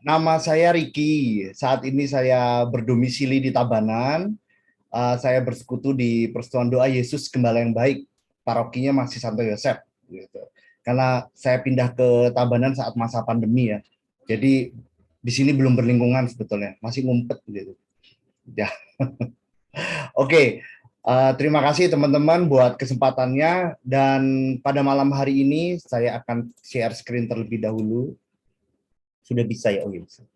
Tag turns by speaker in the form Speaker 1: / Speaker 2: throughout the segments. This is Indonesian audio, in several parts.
Speaker 1: Nama saya Riki. Saat ini saya berdomisili di Tabanan. Saya bersekutu di Persekutuan Doa Yesus Gembala yang Baik. Parokinya masih Santo Yosef. Gitu. Karena saya pindah ke Tabanan saat masa pandemi ya. Jadi di sini belum berlingkungan sebetulnya, masih ngumpet gitu. Ya, oke. Terima kasih teman-teman buat kesempatannya dan pada malam hari ini saya akan share screen terlebih dahulu. Sudah bisa ya, oh iya bisa.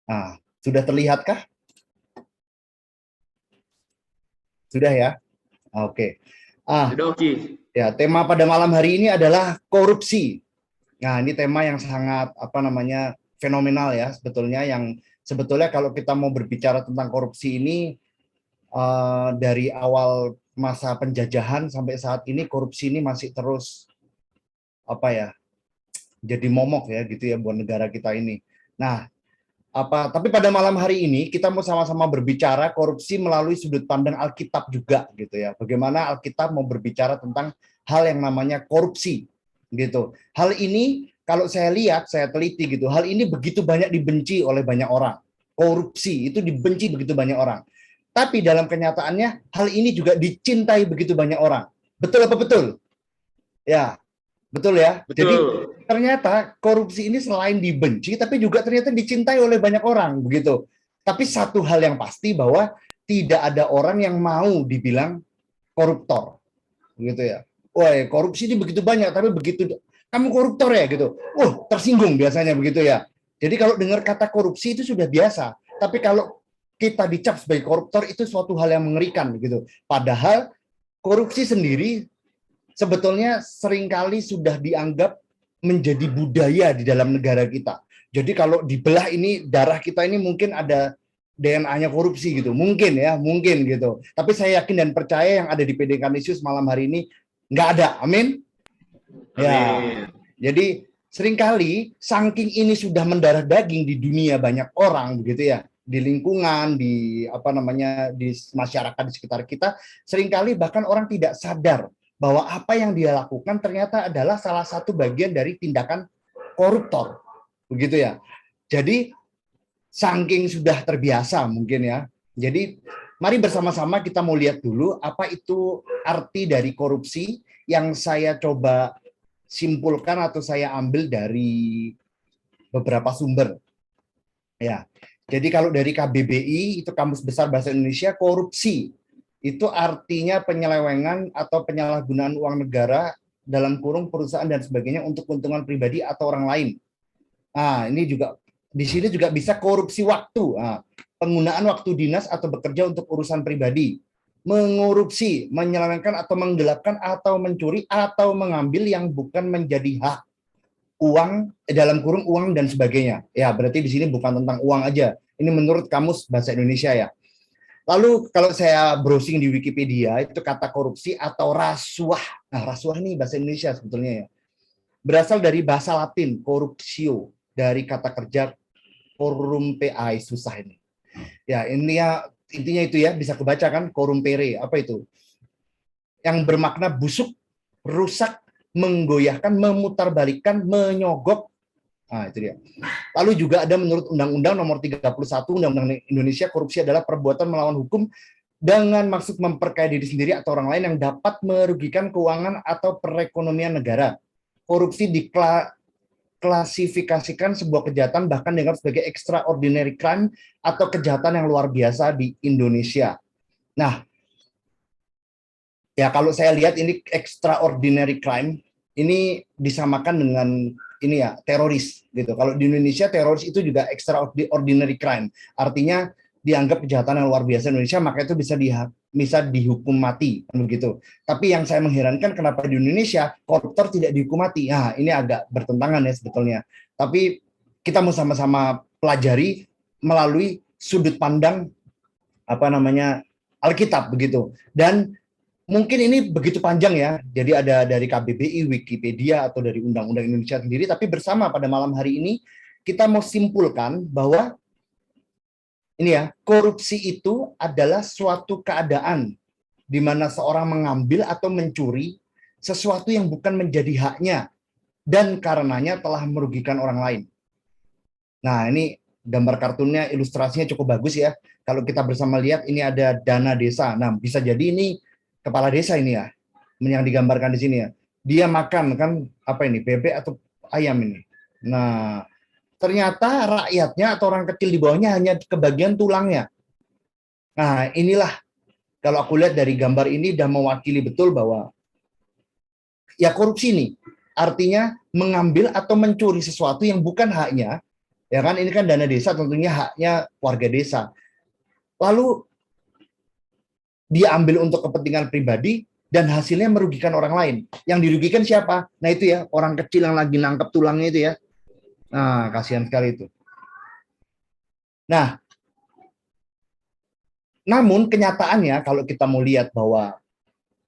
Speaker 1: Nah, sudah terlihatkah? Sudah ya? Oke.
Speaker 2: Sudah oke.
Speaker 1: Ya, tema pada malam hari ini adalah korupsi. Nah, ini tema yang sangat fenomenal ya sebetulnya, yang sebetulnya kalau kita mau berbicara tentang korupsi ini dari awal masa penjajahan sampai saat ini, korupsi ini masih terus jadi momok ya gitu ya buat negara kita ini. Nah, tapi pada malam hari ini kita mau sama-sama berbicara korupsi melalui sudut pandang Alkitab juga gitu ya. Bagaimana Alkitab mau berbicara tentang hal yang namanya korupsi gitu. Hal ini kalau saya lihat, saya teliti gitu, hal ini begitu banyak dibenci oleh banyak orang. Korupsi itu dibenci begitu banyak orang. Tapi dalam kenyataannya hal ini juga dicintai begitu banyak orang. Betul apa betul? Ya, betul ya. Jadi
Speaker 2: Betul.
Speaker 1: ternyata korupsi ini selain dibenci, tapi juga ternyata dicintai oleh banyak orang, begitu. Tapi satu hal yang pasti bahwa tidak ada orang yang mau dibilang koruptor, gitu ya. Wah, korupsi ini begitu banyak, tapi begitu kamu koruptor ya, gitu. Tersinggung biasanya begitu ya. Jadi kalau dengar kata korupsi itu sudah biasa, tapi kalau kita dicap sebagai koruptor itu suatu hal yang mengerikan, gitu. Padahal korupsi sendiri sebetulnya seringkali sudah dianggap menjadi budaya di dalam negara kita. Jadi kalau dibelah ini, darah kita ini mungkin ada DNA-nya korupsi gitu. Mungkin ya, mungkin gitu. Tapi saya yakin dan percaya yang ada di PD Kanisius malam hari ini nggak ada. Amin. Ya.
Speaker 2: Amin.
Speaker 1: Jadi seringkali saking ini sudah mendarah daging di dunia banyak orang begitu ya, di lingkungan, di di masyarakat di sekitar kita, seringkali bahkan orang tidak sadar bahwa apa yang dia lakukan ternyata adalah salah satu bagian dari tindakan koruptor, begitu ya. Jadi saking sudah terbiasa mungkin ya. Jadi mari bersama-sama kita mau lihat dulu apa itu arti dari korupsi yang saya coba simpulkan atau saya ambil dari beberapa sumber. Ya. Jadi kalau dari KBBI, itu Kamus Besar Bahasa Indonesia, korupsi itu artinya penyelewengan atau penyalahgunaan uang negara dalam kurung perusahaan dan sebagainya untuk keuntungan pribadi atau orang lain. Nah, ini juga di sini juga bisa korupsi waktu. Nah, penggunaan waktu dinas atau bekerja untuk urusan pribadi. Mengorupsi, menyelewengkan atau menggelapkan atau mencuri atau mengambil yang bukan menjadi hak uang, dalam kurung uang dan sebagainya. Ya, berarti di sini bukan tentang uang aja. Ini menurut Kamus Bahasa Indonesia ya. Lalu kalau saya browsing di Wikipedia, itu kata korupsi atau rasuah. Nah, rasuah ini bahasa Indonesia sebetulnya ya. Berasal dari bahasa Latin, corruptio, dari kata kerja corrumpere, susah ini. Ya, ini ya intinya itu ya, bisa kebaca kan, corrumpere, apa itu? Yang bermakna busuk, rusak, menggoyahkan, memutarbalikkan, menyogok. Nah, itu dia. Lalu juga ada menurut Undang-Undang Nomor 31 Undang-Undang Indonesia, korupsi adalah perbuatan melawan hukum dengan maksud memperkaya diri sendiri atau orang lain yang dapat merugikan keuangan atau perekonomian negara. Korupsi diklasifikasikan sebuah kejahatan bahkan dianggap sebagai extraordinary crime atau kejahatan yang luar biasa di Indonesia. Nah, ya kalau saya lihat ini extraordinary crime, ini disamakan dengan ini ya, teroris gitu. Kalau di Indonesia teroris itu juga extraordinary crime. Artinya dianggap kejahatan yang luar biasa Indonesia, maka itu bisa dihukum mati begitu. Tapi yang saya mengherankan kenapa di Indonesia koruptor tidak dihukum mati. Nah, ini agak bertentangan ya sebetulnya. Tapi kita mau sama-sama pelajari melalui sudut pandang Alkitab begitu. Dan mungkin ini begitu panjang ya, jadi ada dari KBBI, Wikipedia, atau dari Undang-Undang Indonesia sendiri, tapi bersama pada malam hari ini, kita mau simpulkan bahwa ini ya, korupsi itu adalah suatu keadaan di mana seorang mengambil atau mencuri sesuatu yang bukan menjadi haknya, dan karenanya telah merugikan orang lain. Nah, ini gambar kartunnya, ilustrasinya cukup bagus ya. Kalau kita bersama lihat, ini ada dana desa. Nah, bisa jadi ini kepala desa ini ya, yang digambarkan di sini ya. Dia makan kan apa ini, bebek atau ayam ini. Nah, ternyata rakyatnya atau orang kecil di bawahnya hanya kebagian tulangnya. Nah, inilah kalau aku lihat dari gambar ini sudah mewakili betul bahwa ya korupsi ini artinya mengambil atau mencuri sesuatu yang bukan haknya. Ya kan, ini kan dana desa, tentunya haknya warga desa. Lalu dia ambil untuk kepentingan pribadi dan hasilnya merugikan orang lain. Yang dirugikan siapa? Nah itu ya, orang kecil yang lagi nangkep tulangnya itu ya. Nah, kasihan sekali itu. Nah, namun kenyataannya kalau kita mau lihat bahwa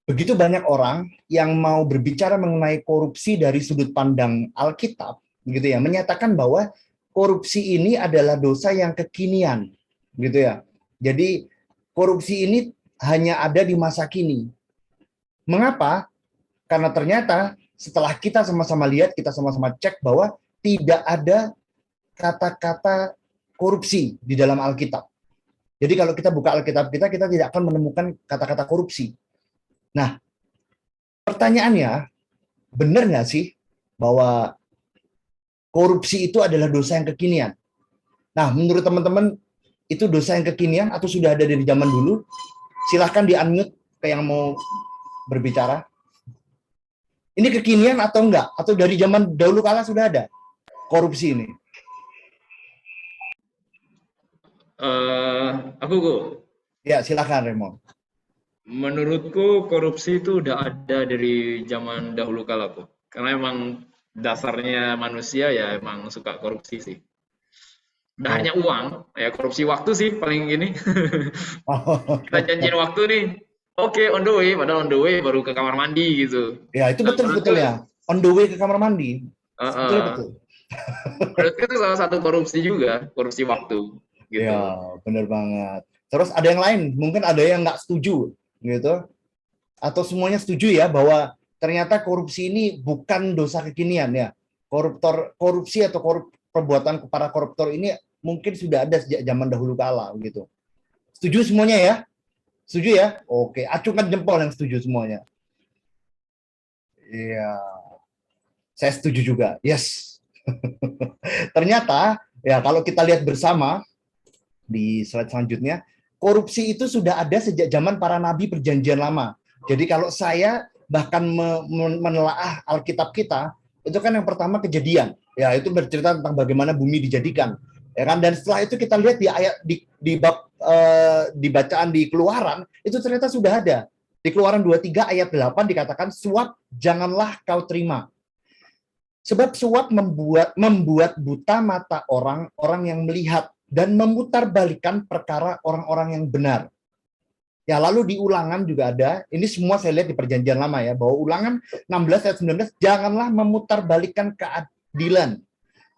Speaker 1: begitu banyak orang yang mau berbicara mengenai korupsi dari sudut pandang Alkitab, gitu ya, menyatakan bahwa korupsi ini adalah dosa yang kekinian, gitu ya. Jadi korupsi ini hanya ada di masa kini. Mengapa? Karena ternyata setelah kita sama-sama lihat, kita sama-sama cek bahwa tidak ada kata-kata korupsi di dalam Alkitab. Jadi kalau kita buka Alkitab kita tidak akan menemukan kata-kata korupsi. Nah, pertanyaannya, benar nggak sih bahwa korupsi itu adalah dosa yang kekinian? Nah, menurut teman-teman, itu dosa yang kekinian atau sudah ada dari zaman dulu? Silahkan di-unmute ke yang mau berbicara. Ini kekinian atau enggak? Atau dari zaman dahulu kala sudah ada korupsi ini?
Speaker 2: Aku
Speaker 1: Ya, silakan Remo.
Speaker 2: menurutku korupsi itu udah ada dari zaman dahulu kala kok. Karena emang dasarnya manusia ya emang suka korupsi sih. Udah
Speaker 1: Oh.
Speaker 2: hanya uang, ya korupsi waktu sih paling gini. Kita janjiin waktu nih, oke on the way, padahal on the way baru ke kamar mandi gitu.
Speaker 1: Ya, itu
Speaker 2: Nah
Speaker 1: betul
Speaker 2: menurutku,
Speaker 1: sebetulnya. On the way ke kamar mandi. Sebetulnya
Speaker 2: uh,
Speaker 1: betul.
Speaker 2: menurutku itu salah satu korupsi juga, korupsi waktu
Speaker 1: Ya,
Speaker 2: gitu.
Speaker 1: benar banget. Terus ada yang lain, mungkin ada yang nggak setuju, gitu. Atau semuanya setuju ya bahwa ternyata korupsi ini bukan dosa kekinian ya. Korupsi atau perbuatan para koruptor ini mungkin sudah ada sejak zaman dahulu kala, gitu. Setuju semuanya ya? Setuju ya? Oke, acungkan jempol yang setuju semuanya. Iya, saya setuju juga. Yes. Ternyata ya kalau kita lihat bersama di slide selanjutnya, korupsi itu sudah ada sejak zaman para nabi perjanjian lama. Jadi kalau saya bahkan menelaah Alkitab kita, itu kan yang pertama Kejadian. Ya, itu bercerita tentang bagaimana bumi dijadikan. Ya kan, dan setelah itu kita lihat di ayat di bab di bacaan di Keluaran, itu ternyata sudah ada. Di Keluaran 23 ayat 8 dikatakan suap janganlah kau terima. Sebab suap membuat buta mata orang yang melihat dan memutarbalikkan perkara orang-orang yang benar. Ya, lalu di Ulangan juga ada, ini semua saya lihat di perjanjian lama ya, bahwa Ulangan 16 ayat 19, janganlah memutarbalikkan keadilan,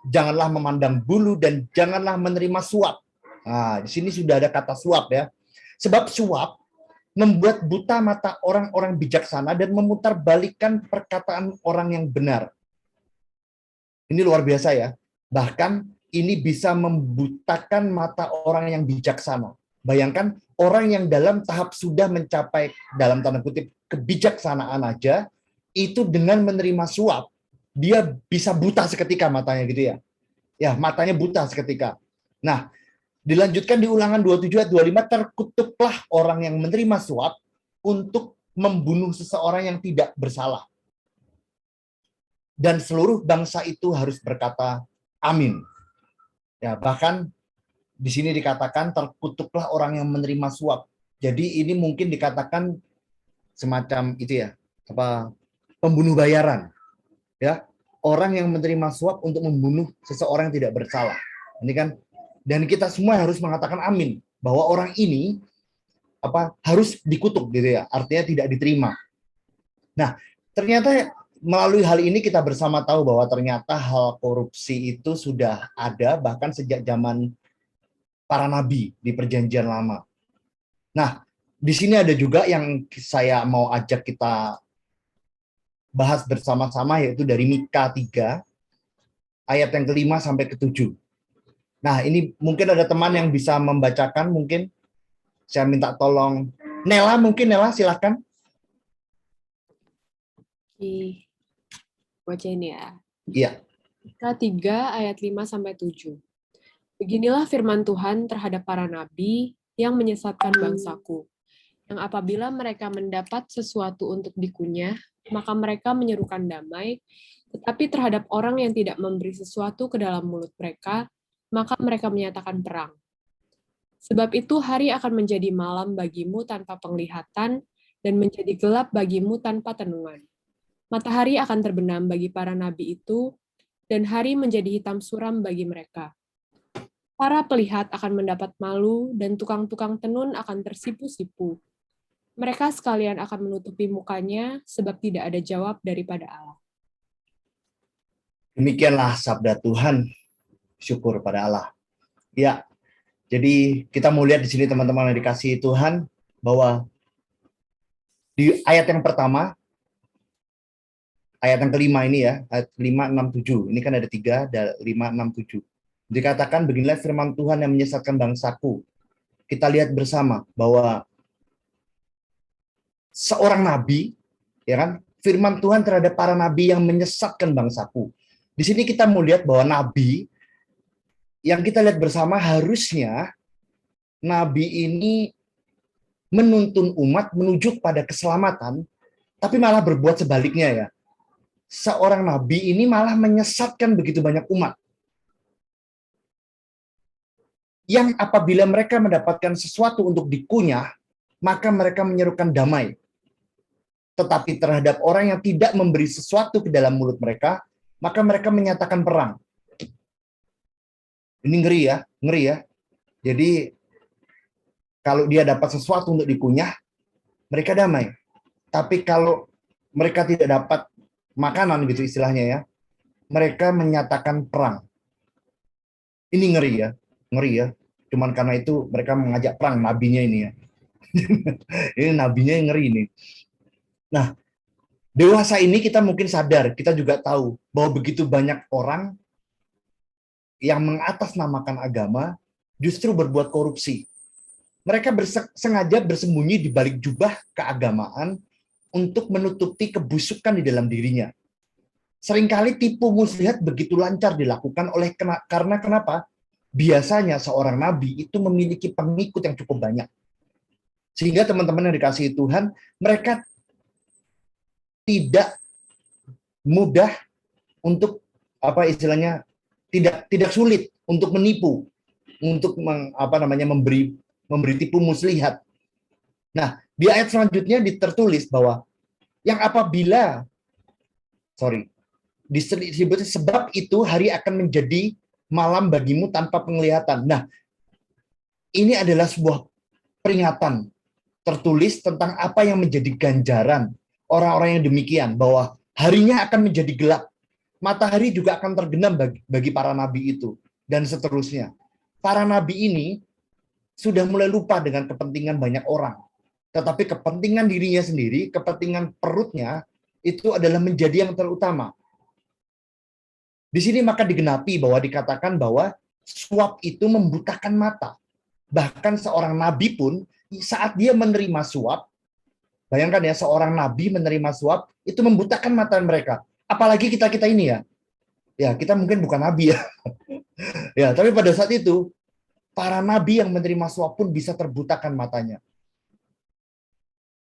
Speaker 1: janganlah memandang bulu, dan janganlah menerima suap. Nah, di sini sudah ada kata suap ya. Sebab suap membuat buta mata orang-orang bijaksana dan memutarbalikkan perkataan orang yang benar. Ini luar biasa ya. Bahkan ini bisa membutakan mata orang yang bijaksana. Bayangkan orang yang dalam tahap sudah mencapai dalam tanda kutip kebijaksanaan aja, itu dengan menerima suap, dia bisa buta seketika matanya gitu ya. Ya, matanya buta seketika. Nah, dilanjutkan di Ulangan 27 ayat 25, terkutuklah orang yang menerima suap untuk membunuh seseorang yang tidak bersalah. Dan seluruh bangsa itu harus berkata amin. Ya, bahkan di sini dikatakan terkutuklah orang yang menerima suap. Jadi ini mungkin dikatakan semacam itu ya, apa, pembunuh bayaran. Ya, orang yang menerima suap untuk membunuh seseorang yang tidak bersalah. Ini kan, dan kita semua harus mengatakan amin bahwa orang ini harus dikutuk gitu ya, artinya tidak diterima. Nah, ternyata melalui hal ini kita bersama tahu bahwa ternyata hal korupsi itu sudah ada bahkan sejak zaman para nabi di perjanjian lama. Nah, di sini ada juga yang saya mau ajak kita bahas bersama-sama, yaitu dari Mika 3 ayat yang ke-5 sampai ke-7. Nah, ini mungkin ada teman yang bisa membacakan, mungkin saya minta tolong Nela, mungkin Nela silakan.
Speaker 3: Oke, bacain ya.
Speaker 1: Iya.
Speaker 3: Mika 3 ayat 5 sampai 7. Beginilah firman Tuhan terhadap para nabi yang menyesatkan bangsaku, yang apabila mereka mendapat sesuatu untuk dikunyah, maka mereka menyerukan damai, tetapi terhadap orang yang tidak memberi sesuatu ke dalam mulut mereka, maka mereka menyatakan perang. Sebab itu hari akan menjadi malam bagimu tanpa penglihatan, dan menjadi gelap bagimu tanpa tenungan. Matahari akan terbenam bagi para nabi itu, dan hari menjadi hitam suram bagi mereka. Para pelihat akan mendapat malu, dan tukang-tukang tenun akan tersipu-sipu. Mereka sekalian akan menutupi mukanya, sebab tidak ada jawab daripada Allah.
Speaker 1: Demikianlah sabda Tuhan. Syukur pada Allah. Ya, jadi kita mau lihat di sini teman-teman yang dikasihi Tuhan, bahwa di ayat yang pertama, ayat yang kelima ini ya, ayat 5, 6, 7. Ini kan ada 3, ada 5, 6, 7. Dikatakan beginilah firman Tuhan yang menyesatkan bangsaku. Kita lihat bersama bahwa seorang nabi, ya kan, firman Tuhan terhadap para nabi yang menyesatkan bangsaku. Di sini kita mau lihat bahwa nabi yang kita lihat bersama, harusnya nabi ini menuntun umat menuju pada keselamatan, tapi malah berbuat sebaliknya ya. Seorang nabi ini malah menyesatkan begitu banyak umat. Yang apabila mereka mendapatkan sesuatu untuk dikunyah, maka mereka menyerukan damai. Tetapi terhadap orang yang tidak memberi sesuatu ke dalam mulut mereka, maka mereka menyatakan perang. Ini ngeri ya, ngeri ya. Jadi kalau dia dapat sesuatu untuk dikunyah, mereka damai. Tapi kalau mereka tidak dapat makanan gitu istilahnya ya, mereka menyatakan perang. Ini ngeri ya, ngeri ya. Cuman karena itu mereka mengajak perang nabinya ini ya. Ini nabinya yang ngeri ini. Nah, dewasa ini kita mungkin sadar, kita juga tahu bahwa begitu banyak orang yang mengatasnamakan agama justru berbuat korupsi. Mereka sengaja bersembunyi di balik jubah keagamaan untuk menutupi kebusukan di dalam dirinya. Seringkali tipu muslihat begitu lancar dilakukan karena kenapa? Biasanya seorang nabi itu memiliki pengikut yang cukup banyak. Sehingga teman-teman yang dikasihi Tuhan, mereka tidak mudah untuk istilahnya tidak sulit untuk menipu, untuk memberi tipu muslihat. Nah, di ayat selanjutnya tertulis bahwa yang apabila disebut sebab itu hari akan menjadi malam bagimu tanpa penglihatan. Nah, ini adalah sebuah peringatan tertulis tentang apa yang menjadi ganjaran orang-orang yang demikian, bahwa harinya akan menjadi gelap. Matahari juga akan tergenam bagi para nabi itu, dan seterusnya. Para nabi ini sudah mulai lupa dengan kepentingan banyak orang. Tetapi kepentingan dirinya sendiri, kepentingan perutnya, itu adalah menjadi yang terutama. Di sini maka digenapi bahwa dikatakan bahwa suap itu membutakan mata. Bahkan seorang nabi pun, saat dia menerima suap, bayangkan ya, seorang nabi menerima suap, itu membutakan mata mereka. Apalagi kita ini ya. Ya, kita mungkin bukan nabi ya. Ya, tapi pada saat itu, para nabi yang menerima suap pun bisa terbutakan matanya.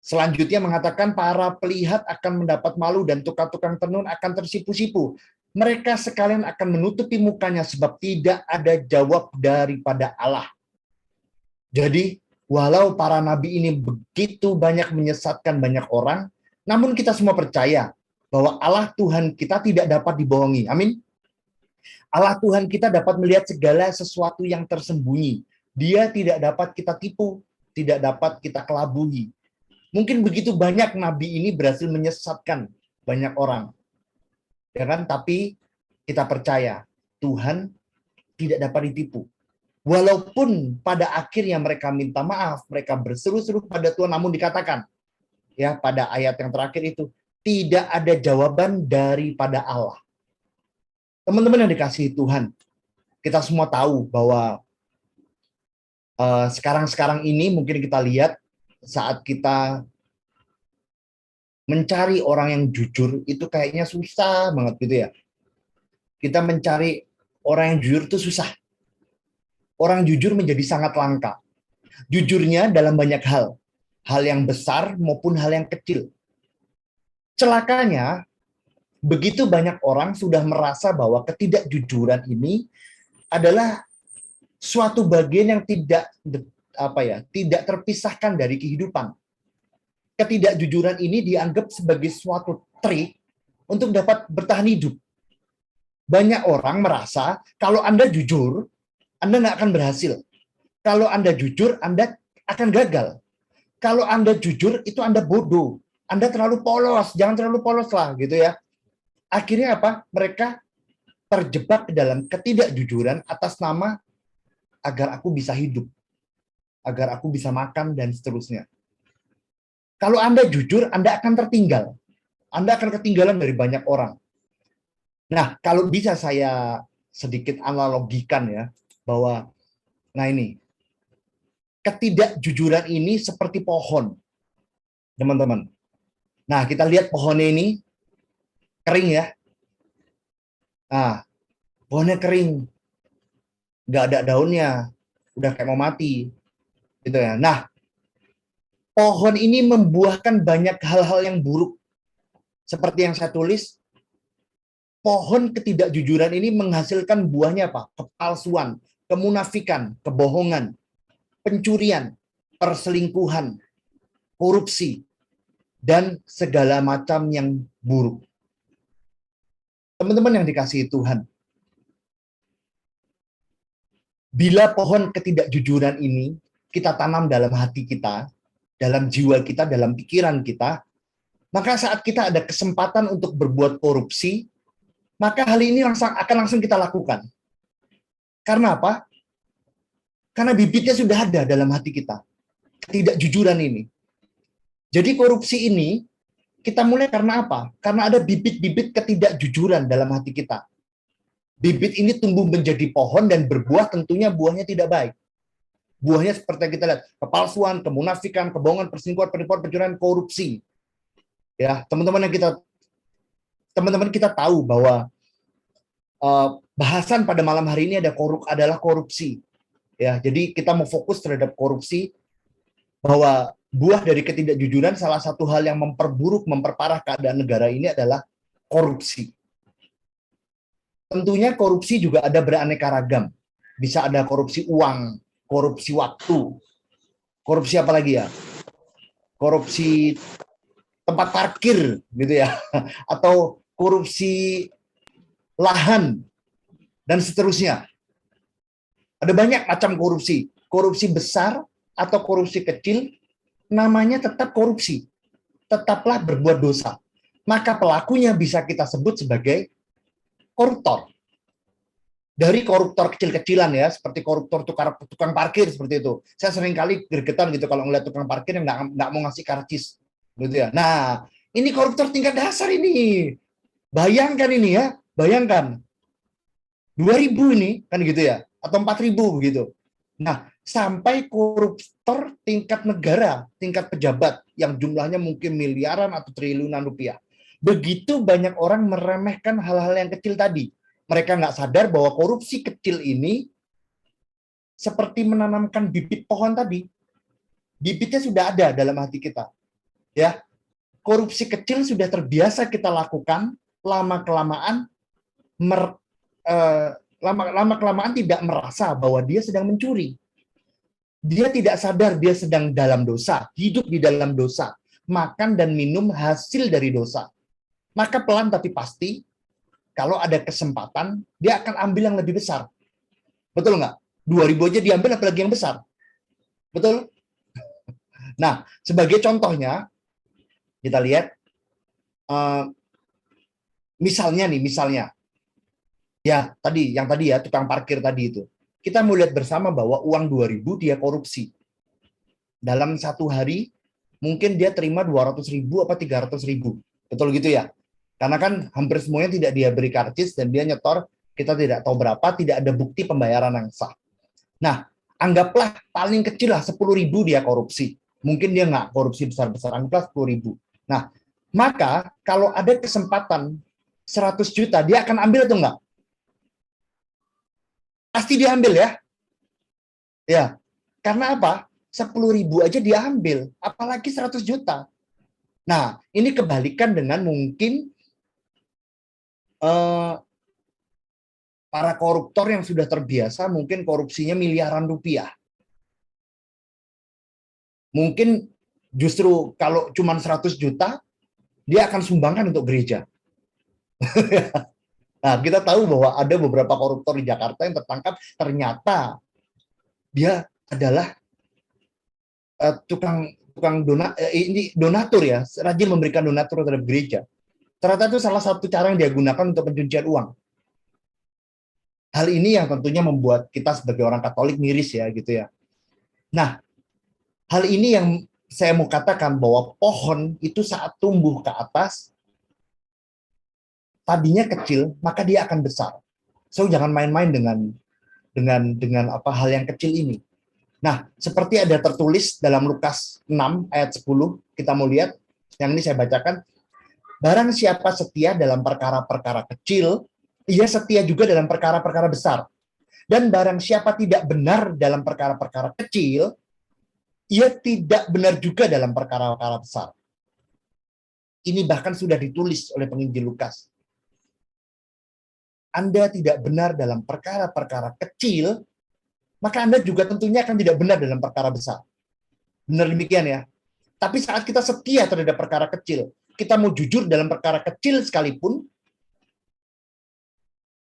Speaker 1: Selanjutnya mengatakan para pelihat akan mendapat malu dan tukang-tukang tenun akan tersipu-sipu. Mereka sekalian akan menutupi mukanya sebab tidak ada jawab daripada Allah. Jadi, walau para nabi ini begitu banyak menyesatkan banyak orang, namun kita semua percaya bahwa Allah Tuhan kita tidak dapat dibohongi. Amin. Allah Tuhan kita dapat melihat segala sesuatu yang tersembunyi. Dia tidak dapat kita tipu, tidak dapat kita kelabui. Mungkin begitu banyak nabi ini berhasil menyesatkan banyak orang. Ya kan? Tapi kita percaya Tuhan tidak dapat ditipu. Walaupun pada akhirnya mereka minta maaf, mereka berseru-seru pada Tuhan, namun dikatakan ya pada ayat yang terakhir itu, tidak ada jawaban daripada Allah. Teman-teman yang dikasihi Tuhan, kita semua tahu bahwa sekarang-sekarang ini mungkin kita lihat saat kita mencari orang yang jujur itu kayaknya susah banget gitu ya. Kita mencari orang yang jujur itu susah. Orang jujur menjadi sangat langka. Jujurnya dalam banyak hal. Hal yang besar maupun hal yang kecil. Celakanya, begitu banyak orang sudah merasa bahwa ketidakjujuran ini adalah suatu bagian yang tidak terpisahkan dari kehidupan. Ketidakjujuran ini dianggap sebagai suatu trik untuk dapat bertahan hidup. Banyak orang merasa kalau Anda jujur, Anda nggak akan berhasil. Kalau Anda jujur, Anda akan gagal. Kalau Anda jujur, itu Anda bodoh. Anda terlalu polos, jangan terlalu polos lah gitu ya. Akhirnya apa? Mereka terjebak dalam ketidakjujuran atas nama agar aku bisa hidup, agar aku bisa makan dan seterusnya. Kalau Anda jujur, Anda akan tertinggal. Anda akan ketinggalan dari banyak orang. Nah, kalau bisa saya sedikit analogikan ya, bahwa nah ini, ketidakjujuran ini seperti pohon, teman-teman. Nah, kita lihat pohonnya ini kering ya. Nah, pohonnya kering, nggak ada daunnya, udah kayak mau mati, gitu ya. Nah, pohon ini membuahkan banyak hal-hal yang buruk. Seperti yang saya tulis, pohon ketidakjujuran ini menghasilkan buahnya apa? Kepalsuan, kemunafikan, kebohongan, pencurian, perselingkuhan, korupsi, dan segala macam yang buruk. Teman-teman yang dikasihi Tuhan, bila pohon ketidakjujuran ini kita tanam dalam hati kita, dalam jiwa kita, dalam pikiran kita, maka saat kita ada kesempatan untuk berbuat korupsi, maka hal ini akan langsung kita lakukan. Karena apa? Karena bibitnya sudah ada dalam hati kita. Ketidakjujuran ini. Jadi korupsi ini kita mulai karena apa? Karena ada bibit-bibit ketidakjujuran dalam hati kita. Bibit ini tumbuh menjadi pohon dan berbuah, tentunya buahnya tidak baik. Buahnya seperti yang kita lihat, kepalsuan, kemunafikan, kebohongan, perselingkuhan, penipuan, pencurian, korupsi. Ya, teman-teman kita tahu bahwa bahasan pada malam hari ini adalah korupsi. Ya, jadi kita mau fokus terhadap korupsi, bahwa buah dari ketidakjujuran salah satu hal yang memperparah keadaan negara ini adalah korupsi. Tentunya korupsi juga ada beraneka ragam. Bisa ada korupsi uang, korupsi waktu, korupsi apa lagi ya? Korupsi tempat parkir gitu ya, atau korupsi lahan dan seterusnya. Ada banyak macam korupsi. Korupsi besar atau korupsi kecil, namanya tetap korupsi. Tetaplah berbuat dosa. Maka pelakunya bisa kita sebut sebagai koruptor. Dari koruptor kecil-kecilan ya, seperti koruptor tukang parkir seperti itu. Saya sering kali gregetan gitu kalau ngeliat tukang parkir yang nggak mau ngasih karcis, gitu ya. Nah, ini koruptor tingkat dasar ini. Bayangkan ini ya, bayangkan 2.000 ini kan gitu ya, atau 4.000 begitu. Nah, sampai koruptor tingkat negara, tingkat pejabat yang jumlahnya mungkin miliaran atau triliunan rupiah. Begitu banyak orang meremehkan hal-hal yang kecil tadi. Mereka nggak sadar bahwa korupsi kecil ini seperti menanamkan bibit pohon tadi. Bibitnya sudah ada dalam hati kita. Ya, korupsi kecil sudah terbiasa kita lakukan, lama-kelamaan tidak merasa bahwa dia sedang mencuri. Dia tidak sadar dia sedang dalam dosa, hidup di dalam dosa, makan dan minum hasil dari dosa. Maka pelan tapi pasti, kalau ada kesempatan, dia akan ambil yang lebih besar. Betul nggak? 2.000 aja diambil, apalagi yang besar. Betul? Nah, sebagai contohnya, kita lihat, misalnya, ya yang tadi ya, tukang parkir tadi itu. Kita mau lihat bersama bahwa uang 2.000 dia korupsi. Dalam satu hari, mungkin dia terima 200.000 apa 300.000. Betul gitu ya? Karena kan hampir semuanya tidak dia beri karcis dan dia nyetor, kita tidak tahu berapa, tidak ada bukti pembayaran yang sah. Nah, anggaplah paling kecil lah 10.000 dia korupsi. Mungkin dia nggak korupsi besar-besar, anggaplah 10.000. Nah, maka kalau ada kesempatan 100 juta, dia akan ambil atau enggak? Pasti diambil ya. Ya, karena apa? 10.000 aja dia ambil, apalagi 100 juta. Nah, ini kebalikan dengan mungkin para koruptor yang sudah terbiasa mungkin korupsinya miliaran rupiah. Mungkin justru kalau cuma 100 juta, dia akan sumbangkan untuk gereja. Nah, kita tahu bahwa ada beberapa koruptor di Jakarta yang tertangkap, ternyata dia adalah tukang donatur ya, rajin memberikan donatur terhadap gereja. Ternyata itu salah satu cara yang dia gunakan untuk pencucian uang. Hal ini yang tentunya membuat kita sebagai orang Katolik miris ya gitu ya. Nah, hal ini yang saya mau katakan bahwa pohon itu saat tumbuh ke atas, tadinya kecil, maka dia akan besar. So jangan main-main dengan apa hal yang kecil ini. Nah, seperti ada tertulis dalam Lukas 6 ayat 10, kita mau lihat, yang ini saya bacakan. Barang siapa setia dalam perkara-perkara kecil, ia setia juga dalam perkara-perkara besar. Dan barang siapa tidak benar dalam perkara-perkara kecil, ia tidak benar juga dalam perkara-perkara besar. Ini bahkan sudah ditulis oleh penginjil Lukas. Anda tidak benar dalam perkara-perkara kecil, maka Anda juga tentunya akan tidak benar dalam perkara besar. Benar demikian ya. Tapi saat kita setia terhadap perkara kecil, kita mau jujur dalam perkara kecil sekalipun,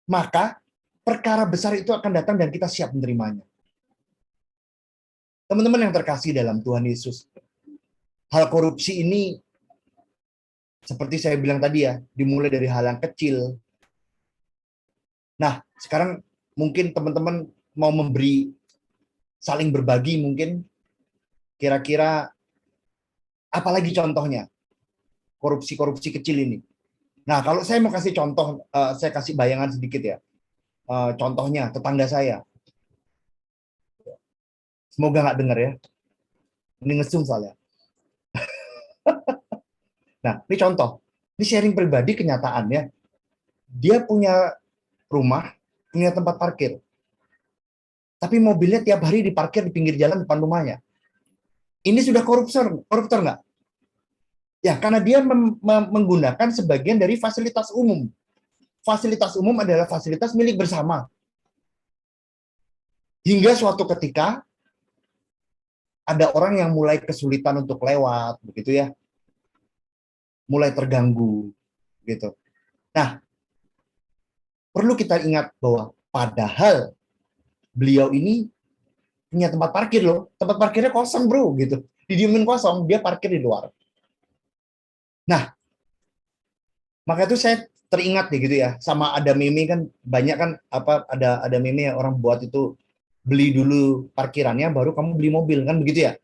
Speaker 1: maka perkara besar itu akan datang dan kita siap menerimanya. Teman-teman yang terkasih dalam Tuhan Yesus, hal korupsi ini, seperti saya bilang tadi ya, dimulai dari hal yang kecil. Nah, sekarang mungkin teman-teman mau memberi, saling berbagi mungkin, kira-kira apalagi contohnya, korupsi-korupsi kecil ini. Nah, kalau saya mau kasih contoh, saya kasih bayangan sedikit ya. Contohnya, tetangga saya. Semoga nggak dengar ya. Ini ngesum soalnya. Nah, ini contoh. Ini sharing pribadi kenyataannya. Dia punya rumah, punya tempat parkir. Tapi mobilnya tiap hari diparkir di pinggir jalan depan rumahnya. Ini sudah koruptor nggak? Ya, karena dia menggunakan sebagian dari fasilitas umum. Fasilitas umum adalah fasilitas milik bersama. Hingga suatu ketika, ada orang yang mulai kesulitan untuk lewat, begitu ya. Mulai terganggu, gitu. Nah, perlu kita ingat bahwa padahal beliau ini punya tempat parkir loh. Tempat parkirnya kosong bro, gitu. Didiemin kosong, dia parkir di luar. Nah, maka itu saya teringat nih gitu ya, sama ada meme kan banyak kan apa ada meme yang orang buat itu beli dulu parkirannya baru kamu beli mobil kan begitu ya.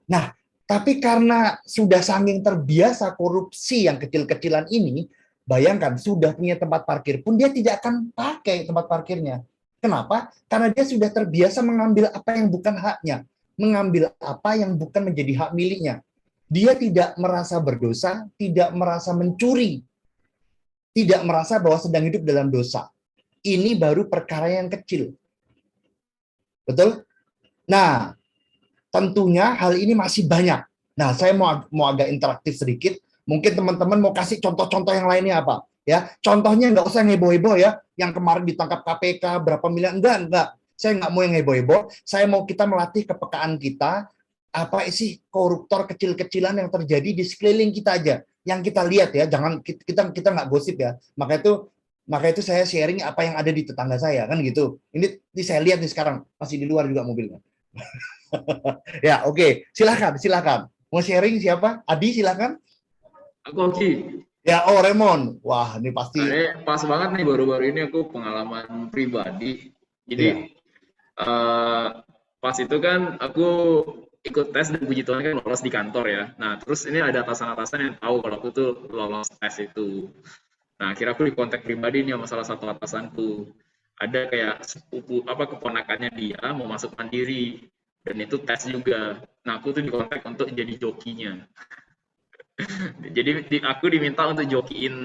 Speaker 1: Nah, tapi karena sudah saking terbiasa korupsi yang kecil-kecilan ini, bayangkan sudah punya tempat parkir pun dia tidak akan pakai tempat parkirnya. Kenapa? Karena dia sudah terbiasa mengambil apa yang bukan haknya, mengambil apa yang bukan menjadi hak miliknya. Dia tidak merasa berdosa, tidak merasa mencuri, tidak merasa bahwa sedang hidup dalam dosa. Ini baru perkara yang kecil. Betul? Nah, tentunya hal ini masih banyak. Nah, saya mau agak interaktif sedikit. Mungkin teman-teman mau kasih contoh-contoh yang lainnya apa? Ya, contohnya nggak usah heboh-heboh ya. Yang kemarin ditangkap KPK berapa miliar? Enggak. Saya nggak mau yang heboh-heboh. Saya mau kita melatih kepekaan kita. Apa sih koruptor kecil-kecilan yang terjadi di sekeliling kita aja? Yang kita lihat ya. Jangan kita nggak gosip ya. Maka itu saya sharing apa yang ada di tetangga saya kan gitu. Ini saya lihat nih sekarang masih di luar juga mobilnya. Ya, oke. Silakan. Mau sharing siapa? Adi, silakan.
Speaker 2: Aku Oki.
Speaker 1: Ya, oh Raymond. Wah, ini pasti.
Speaker 2: Nah, ini pas banget nih baru-baru ini aku pengalaman pribadi. Jadi
Speaker 1: Ya.
Speaker 2: pas itu kan aku ikut tes dan puji Tuhan kan lolos di kantor ya. Nah, terus ini ada atasan-atasan yang tahu kalau aku tuh lolos tes itu. Nah, akhirnya aku dikontak pribadi nih sama salah satu atasanku. Ada kayak sepupu keponakannya dia mau masuk mandiri dan itu tes juga. Nah, aku tuh dikontak untuk jadi jokinya. Jadi aku diminta untuk jokiin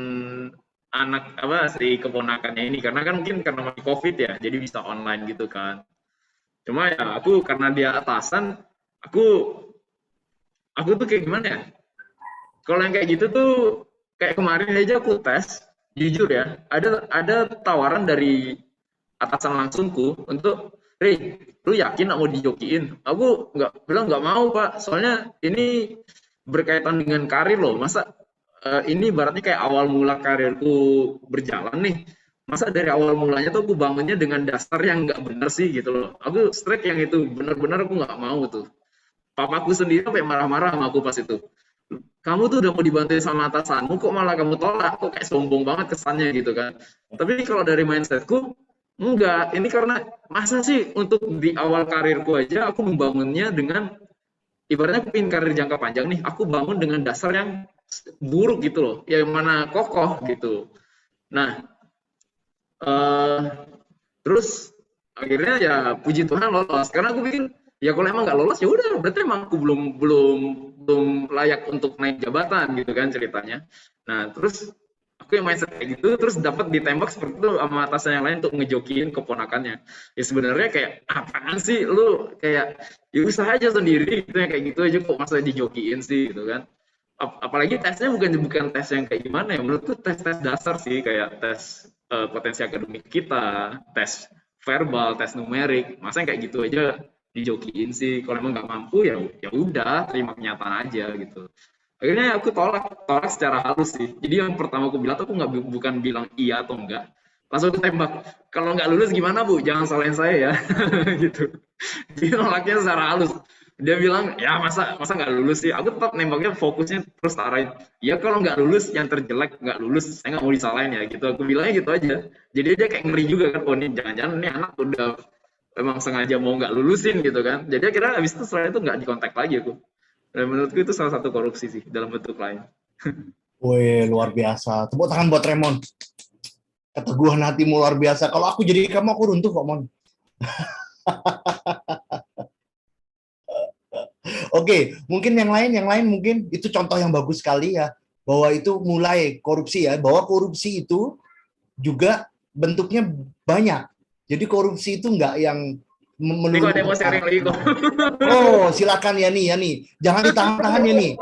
Speaker 2: anak si keponakannya ini karena kan mungkin karena masih Covid ya, jadi bisa online gitu kan. Cuma ya aku karena dia atasan, aku tuh kayak gimana ya? Kalau yang kayak gitu tuh kayak kemarin aja aku tes, jujur ya, ada tawaran dari atasan langsungku untuk, "Rey, lu yakin nggak mau dijokiin?" Aku bilang nggak mau Pak, soalnya ini berkaitan dengan karir loh. Masa ini ibaratnya kayak awal mula karirku berjalan nih. Masa dari awal mulanya tuh aku bangunnya dengan dasar yang nggak bener sih gitu loh. Aku straight yang itu, bener-bener aku nggak mau tuh. Papaku sendiri sampai marah-marah sama aku pas itu. Kamu tuh udah mau dibantuin sama atasanmu, kok malah kamu tolak? Kok kayak sombong banget kesannya gitu kan. Tapi kalau dari mindsetku, enggak. Ini karena masa sih untuk di awal karirku aja aku membangunnya dengan ibaratnya aku ingin karir jangka panjang nih, aku bangun dengan dasar yang buruk gitu loh, yang mana kokoh gitu. Nah, terus akhirnya ya puji Tuhan lolos. Karena aku pikir ya kalau emang nggak lolos ya udah, berarti emang aku belum layak untuk naik jabatan gitu kan ceritanya. Nah, terus aku yang mindset kayak gitu terus dapat ditembak seperti itu sama atasan yang lain untuk ngejokiin keponakannya. Ya sebenarnya kayak apaan sih lu, kayak ya usaha aja sendiri gitu, yang kayak gitu aja kok masa dijokiin sih gitu kan. Apalagi tesnya bukan tes yang kayak gimana ya, menurutku tes dasar sih, kayak tes potensi akademik kita, tes verbal, tes numerik. Masa yang kayak gitu aja dijokiin sih? Kalau emang nggak mampu ya udah terima kenyataan aja gitu. Akhirnya aku tolak secara halus sih. Jadi yang pertama aku bilang tuh aku bukan bilang iya atau enggak, langsung aku tembak. Kalau nggak lulus gimana Bu? Jangan salahin saya ya, gitu. Jadi nolaknya secara halus. Dia bilang ya masa nggak lulus sih. Aku tetap nembaknya fokusnya terus arahin. Ya kalau nggak lulus yang terjelek nggak lulus, saya nggak mau disalahin ya gitu. Aku bilangnya gitu aja. Jadi dia kayak ngeri juga kan. Oh ini jangan-jangan ini anak udah memang sengaja mau nggak lulusin gitu kan. Jadi akhirnya abis itu setelah itu nggak dikontak lagi aku. Dan menurutku itu salah satu korupsi sih dalam bentuk lain.
Speaker 1: Wih, luar biasa. Tepuk tangan buat Raymond. Keteguhan hatimu luar biasa. Kalau aku jadi kamu, aku runtuh kok, Mon. Oke, mungkin yang lain mungkin itu contoh yang bagus sekali ya. Bahwa itu mulai korupsi ya. Bahwa korupsi itu juga bentuknya banyak. Jadi korupsi itu nggak yang
Speaker 2: Ini kok ada yang mau sharing lagi kok.
Speaker 1: Oh, silakan Yani. Jangan ditahan-tahan Yani.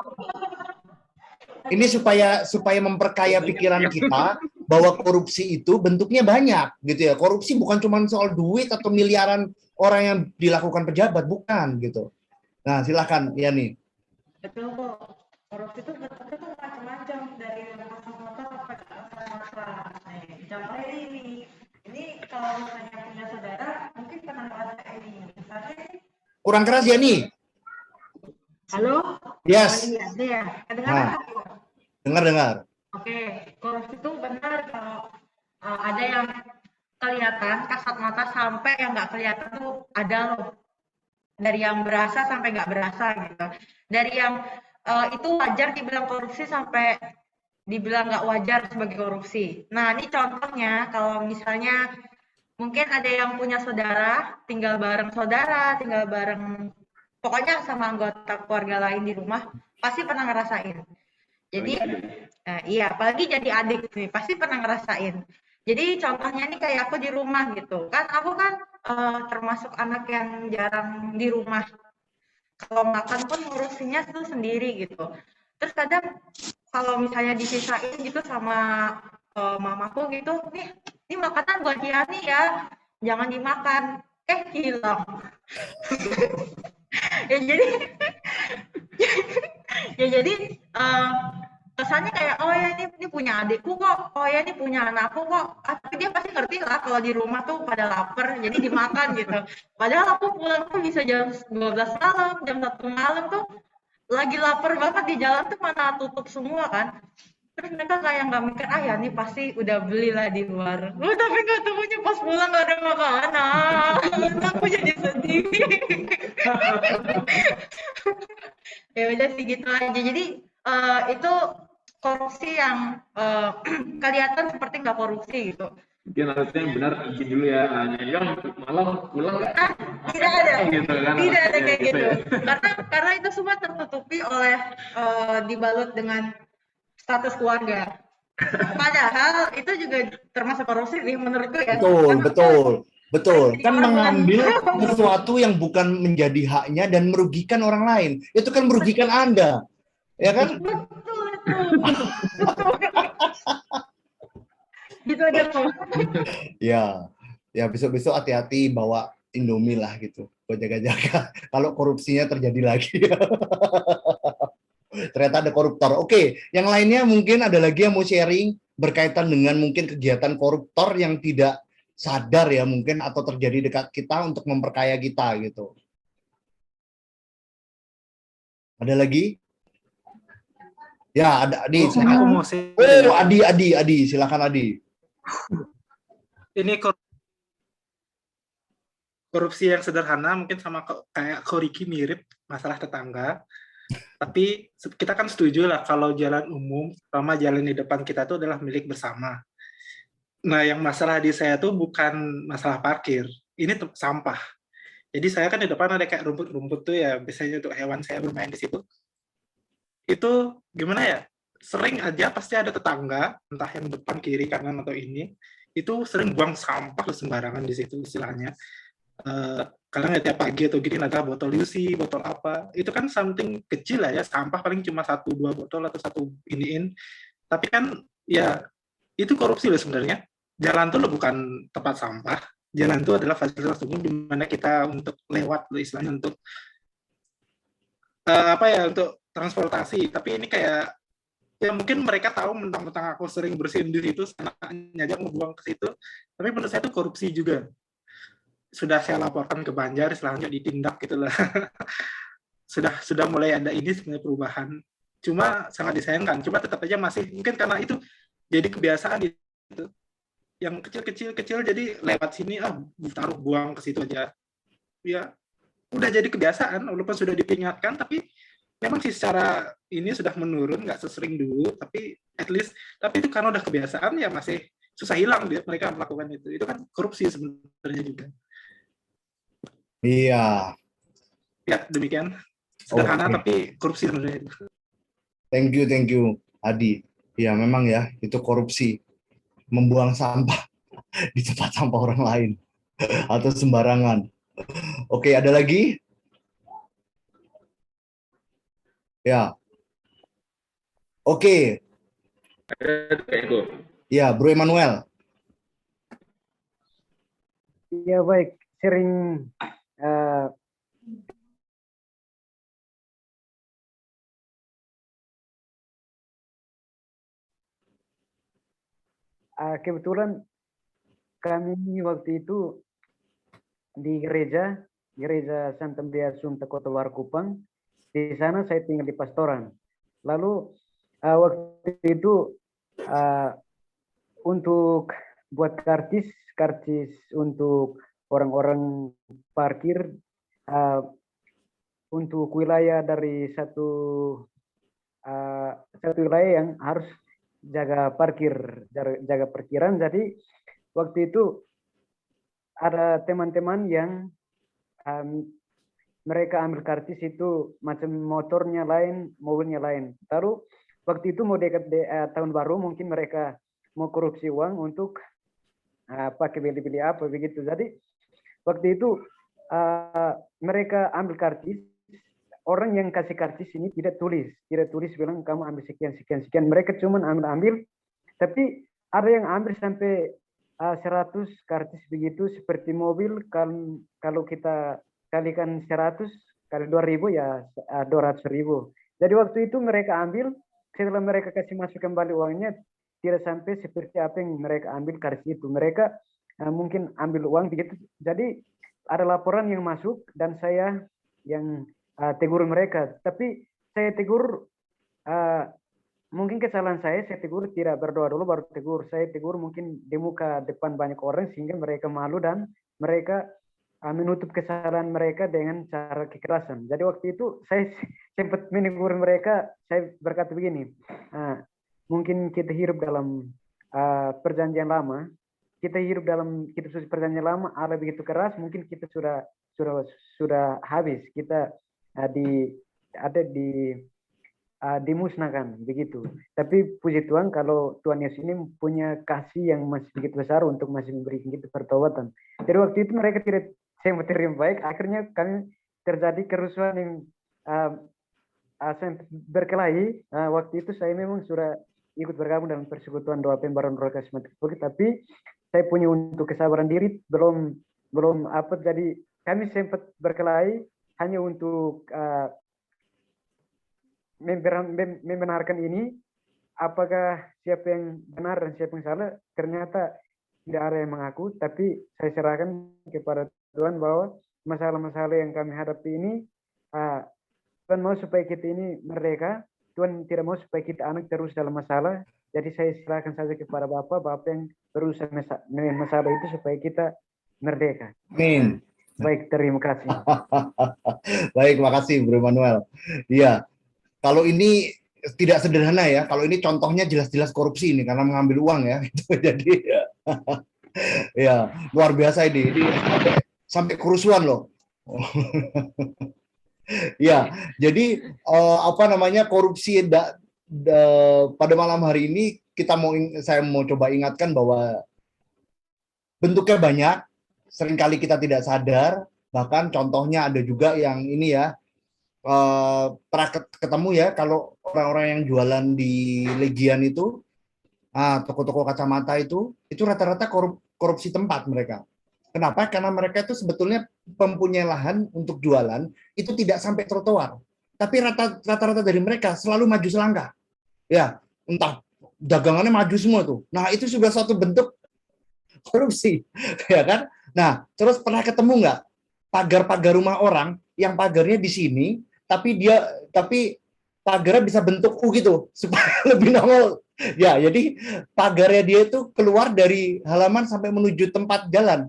Speaker 1: Ini supaya memperkaya pikiran kita bahwa korupsi itu bentuknya banyak gitu ya. Korupsi bukan cuma soal duit atau miliaran orang yang dilakukan pejabat, bukan gitu. Nah, silakan Yani.
Speaker 4: Betul kok. Korupsi itu bentuknya tuh macam-macam, dari kacamata sampai ke kacamata. Nih, contohnya ini kalau misalnya punya saudara, mungkin pernah ngerasain ini. Misalnya,
Speaker 1: Kurang keras Yani.
Speaker 4: halo?
Speaker 1: Yes.
Speaker 4: Oh, iya, ya. Kedengaran?
Speaker 1: Dengar.
Speaker 4: Oke, korupsi itu benar kalau ada yang kelihatan kasat mata sampai yang nggak kelihatan tuh ada loh. Dari yang berasa sampai nggak berasa gitu. Dari yang itu wajar dibilang korupsi sampai dibilang nggak wajar sebagai korupsi. Nah, ini contohnya kalau misalnya mungkin ada yang punya saudara, tinggal bareng pokoknya sama anggota keluarga lain di rumah, pasti pernah ngerasain. Jadi, iya, apalagi jadi adik nih, pasti pernah ngerasain. Jadi contohnya nih kayak aku di rumah gitu, kan aku kan termasuk anak yang jarang di rumah. Kalau makan pun ngurusinnya tuh sendiri gitu. Terus kadang kalau misalnya disisain gitu sama mamaku gitu, ini makanan buat Yani ya, jangan dimakan. Hilang. jadi kesannya kayak oh ya ini punya adikku kok, oh ya ini punya anakku kok, tapi dia pasti ngerti lah kalau di rumah tuh pada lapar jadi dimakan gitu. Padahal aku pulang tuh bisa jam 12 malam, jam 1 malam tuh lagi lapar banget, di jalan tuh mana tutup semua kan. Terus mereka kayak nggak mikir, ya nih pasti udah belilah di luar. Tapi nggak tahunya pas pulang nggak ada makanan. Aku jadi sedih. sih gitu aja. Jadi itu korupsi yang kelihatan seperti nggak korupsi gitu.
Speaker 2: Mungkin harusnya yang benar izin dulu ya, yang malam pulang nggak?
Speaker 4: Tidak ada,
Speaker 2: Gitu kan,
Speaker 4: tidak ada kayak
Speaker 2: gitu
Speaker 4: gitu.
Speaker 2: ya.
Speaker 4: Karena itu semua tertutupi oleh dibalut dengan status keluarga. Padahal itu juga termasuk korupsi nih menurutku ya.
Speaker 1: Betul,
Speaker 4: Karena
Speaker 1: betul, betul.
Speaker 4: jadi
Speaker 1: Kan
Speaker 4: orang bukan
Speaker 1: mengambil sesuatu yang bukan menjadi haknya dan merugikan orang lain. Itu kan merugikan Anda. Ya kan?
Speaker 4: betul itu. Gitu aja tuh.
Speaker 1: Ya. Ya, besok-besok hati-hati bawa Indomie lah gitu. Buat jaga-jaga kalau korupsinya terjadi lagi. Ternyata ada koruptor. Oke, yang lainnya mungkin ada lagi yang mau sharing berkaitan dengan mungkin kegiatan koruptor yang tidak sadar ya mungkin atau terjadi dekat kita untuk memperkaya kita gitu. Ada lagi? Ya, ada Adi.
Speaker 5: Aku
Speaker 1: Silakan.
Speaker 5: mau share.
Speaker 1: Oh, Adi, silakan Adi.
Speaker 5: Ini korupsi yang sederhana, mungkin sama kayak Koriki mirip masalah tetangga. Tapi kita kan setuju lah kalau jalan umum, sama jalan di depan kita itu adalah milik bersama. Nah, yang masalah di saya tuh bukan masalah parkir, ini sampah. Jadi saya kan di depan ada kayak rumput-rumput tuh ya, biasanya untuk hewan saya bermain di situ. Itu gimana ya? Sering aja pasti ada tetangga, entah yang depan, kiri, kanan atau ini, itu sering buang sampah sembarangan di situ istilahnya. Kadang ya tiap pagi atau gini ada botol UC, botol apa, itu kan something kecil lah ya, sampah paling cuma 1-2 botol atau satu iniin, tapi kan ya itu korupsi loh sebenarnya. Jalan tuh loh bukan tempat sampah, jalan tuh adalah fasilitas umum di mana kita untuk lewat loh istilahnya, untuk apa ya, untuk transportasi. Tapi ini kayak ya mungkin mereka tahu mentang-mentang aku sering bersihin di situ, anaknya aja ngebuang ke situ, tapi menurut saya itu korupsi juga. Sudah saya laporkan ke Banjar, selanjutnya ditindak gitulah. sudah mulai ada ini sebenarnya perubahan. Cuma sangat disayangkan. Cuma tetap aja masih mungkin karena itu jadi kebiasaan gitu. Yang kecil-kecil jadi lewat sini taruh buang ke situ aja. Ya udah jadi kebiasaan walaupun sudah diperingatkan, tapi memang sih secara ini sudah menurun, nggak sesering dulu, tapi at least tapi itu karena udah kebiasaan ya masih susah hilang mereka melakukan itu. Itu kan korupsi sebenarnya juga.
Speaker 1: Iya.
Speaker 5: Ya, demikian. Sederhana tapi korupsi sebenarnya.
Speaker 1: Thank you, Adi. Ya, memang ya, itu korupsi. Membuang sampah di tempat sampah orang lain. Atau sembarangan. Oke, ada lagi? Ya. Oke. Ya, Bro Emmanuel.
Speaker 6: Ya, baik. Sering kebetulan kami waktu itu di gereja Santa Maria Assunta Kota Luar Kupang. Di sana saya tinggal di pastoran. Lalu waktu itu untuk buat karcis untuk orang-orang parkir untuk wilayah dari satu wilayah yang harus jaga parkiran. Jadi waktu itu ada teman-teman yang mereka ambil karcis itu macam motornya lain, mobilnya lain. Lalu waktu itu mau dekat tahun baru, mungkin mereka mau korupsi uang untuk pakai beli-beli apa begitu. Jadi waktu itu mereka ambil karcis. Orang yang kasih karcis ini tidak tulis bilang kamu ambil sekian. Mereka cuma ambil, tapi ada yang ambil sampai 100 karcis begitu, seperti mobil. Kalau kita kalikan 100 kali 2.000 ya 200.000. Jadi waktu itu mereka ambil, setelah mereka kasih masuk kembali uangnya, tidak sampai seperti apa yang mereka ambil karcis itu. Mereka mungkin ambil uang begitu. Jadi ada laporan yang masuk dan saya yang tegur mereka. Tapi saya tegur mungkin kesalahan saya tegur tidak berdoa dulu baru tegur. Saya tegur mungkin di muka depan banyak orang sehingga mereka malu dan mereka menutup kesalahan mereka dengan cara kekerasan. Jadi waktu itu saya sempat menegur mereka, saya berkata begini, mungkin kita hidup dalam perjanjian lama, kita hidup dalam kitab suci perjanjian lama, Allah begitu keras, mungkin kita sudah habis, kita dimusnahkan begitu. Tapi puji Tuhan kalau Tuhan Yesus ini punya kasih yang masih begitu besar untuk masih memberikan kita pertobatan. Jadi waktu itu mereka tidak sempat terima baik, akhirnya kami terjadi kerusuhan yang berkelahi. Waktu itu saya memang sudah ikut bergabung dalam persekutuan doa pembaruan roh karismatik, tapi saya punya untuk kesabaran diri belum jadi kami sempat berkelahi hanya untuk membenarkan ini, apakah siapa yang benar dan siapa yang salah. Ternyata tidak ada yang mengaku, tapi saya serahkan kepada Tuhan bahwa masalah-masalah yang kami hadapi ini, Tuhan mau supaya kita ini merdeka, Tuhan tidak mau supaya kita anak terus dalam masalah. Jadi saya serahkan saja kepada Bapak yang berusaha dengan masalah itu supaya kita merdeka.
Speaker 1: Amin.
Speaker 6: Baik, terima kasih.
Speaker 1: Baik, makasih Bro Manuel. Iya, kalau ini tidak sederhana ya, kalau ini contohnya jelas-jelas korupsi ini karena mengambil uang ya. Jadi ya luar biasa ini sampai kerusuhan loh. Ya, jadi korupsi pada malam hari ini saya mau coba ingatkan bahwa bentuknya banyak, seringkali kita tidak sadar, bahkan contohnya ada juga yang ini ya, pernah ketemu ya, kalau orang-orang yang jualan di Legian itu, toko-toko kacamata itu rata-rata korupsi tempat mereka. Kenapa? Karena mereka itu sebetulnya mempunyai lahan untuk jualan, itu tidak sampai trotoar. Tapi rata-rata dari mereka selalu maju selangkah. Ya, entah dagangannya maju semua tuh. Nah, itu sudah satu bentuk korupsi, ya kan? Nah, terus pernah ketemu nggak pagar-pagar rumah orang yang pagarnya di sini, tapi pagarnya bisa bentuk U gitu supaya lebih nongol. Ya, jadi pagarnya dia itu keluar dari halaman sampai menuju tempat jalan.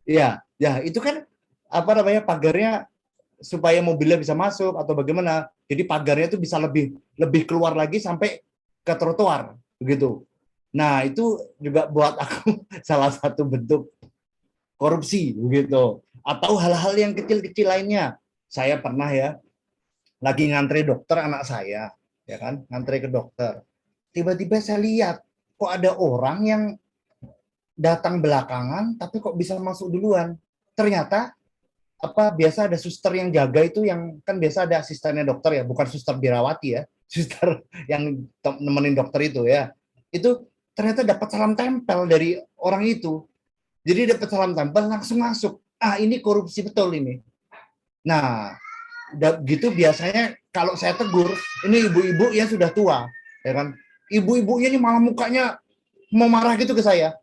Speaker 1: Ya, itu kan pagarnya supaya mobilnya bisa masuk atau bagaimana. Jadi pagarnya itu bisa lebih keluar lagi sampai ke trotoar begitu. Nah, itu juga buat aku salah satu bentuk korupsi begitu. Atau hal-hal yang kecil-kecil lainnya. Saya pernah ya lagi ngantri dokter anak saya, ya kan, ngantri ke dokter. Tiba-tiba saya lihat kok ada orang yang datang belakangan tapi kok bisa masuk duluan. Ternyata biasa ada suster yang jaga itu, yang kan biasa ada asistennya dokter ya, bukan suster birawati ya, suster yang nemenin dokter itu ya. Itu ternyata dapat salam tempel dari orang itu. Jadi dapat salam tempel langsung masuk. Ini korupsi betul ini. Nah, gitu biasanya kalau saya tegur, ini ibu-ibu yang sudah tua, ya kan. Ibu-ibunya ini malah mukanya mau marah gitu ke saya.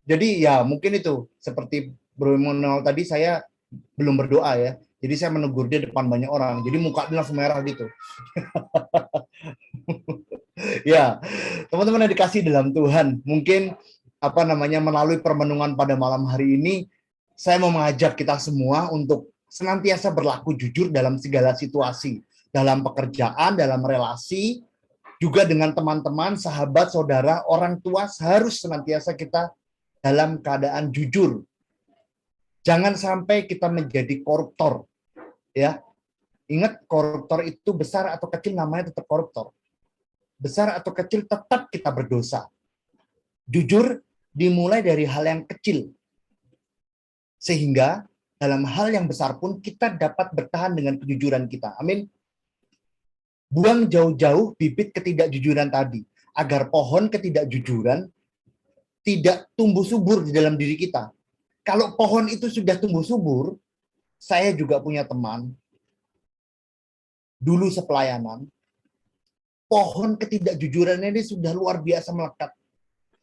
Speaker 1: Jadi ya mungkin itu seperti Bro Manuel tadi, saya belum berdoa ya. Jadi saya menegur dia depan banyak orang. Jadi muka dia langsung merah gitu. Ya, teman-teman yang dikasih dalam Tuhan, mungkin melalui permenungan pada malam hari ini, saya mau mengajak kita semua untuk senantiasa berlaku jujur dalam segala situasi, dalam pekerjaan, dalam relasi, juga dengan teman-teman, sahabat, saudara, orang tua, harus senantiasa kita dalam keadaan jujur. Jangan sampai kita menjadi koruptor. Ya. Ingat, koruptor itu besar atau kecil namanya tetap koruptor. Besar atau kecil tetap kita berdosa. Jujur dimulai dari hal yang kecil. Sehingga dalam hal yang besar pun kita dapat bertahan dengan kejujuran kita. Amin. Buang jauh-jauh bibit ketidakjujuran tadi, agar pohon ketidakjujuran tidak tumbuh subur di dalam diri kita. Kalau pohon itu sudah tumbuh subur, saya juga punya teman, dulu sepelayanan, pohon ketidakjujurannya ini sudah luar biasa melekat.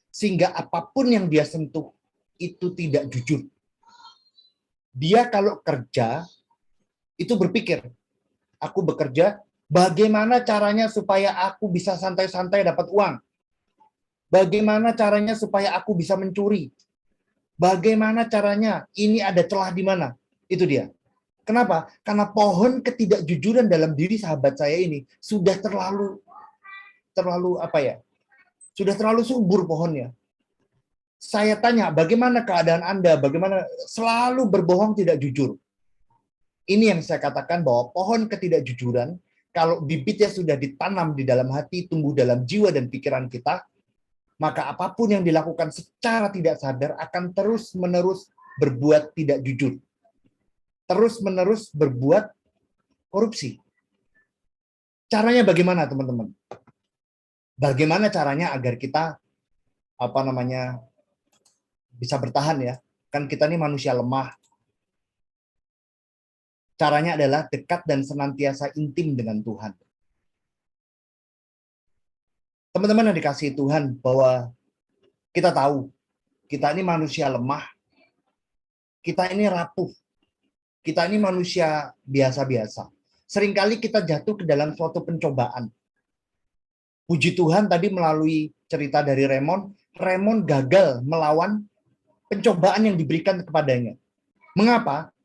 Speaker 1: Sehingga apapun yang dia sentuh, itu tidak jujur. Dia kalau kerja, itu berpikir, aku bekerja, bagaimana caranya supaya aku bisa santai-santai dapat uang? Bagaimana caranya supaya aku bisa mencuri? Bagaimana caranya? Ini ada celah di mana? Itu dia. Kenapa? Karena pohon ketidakjujuran dalam diri sahabat saya ini sudah terlalu apa ya? Sudah terlalu subur pohonnya. Saya tanya, bagaimana keadaan Anda? Bagaimana selalu berbohong tidak jujur? Ini yang saya katakan bahwa pohon ketidakjujuran, kalau bibitnya sudah ditanam di dalam hati, tumbuh dalam jiwa dan pikiran kita, maka apapun yang dilakukan secara tidak sadar akan terus-menerus berbuat tidak jujur. Terus-menerus berbuat korupsi. Caranya bagaimana, teman-teman? Bagaimana caranya agar kita bisa bertahan ya? Kan kita ini manusia lemah. Caranya adalah dekat dan senantiasa intim dengan Tuhan. Teman-teman yang dikasihi Tuhan, bahwa kita tahu, kita ini manusia lemah, kita ini rapuh, kita ini manusia biasa-biasa. Seringkali kita jatuh ke dalam suatu pencobaan. Puji Tuhan tadi melalui cerita dari Raymond gagal melawan pencobaan yang diberikan kepadanya. Mengapa?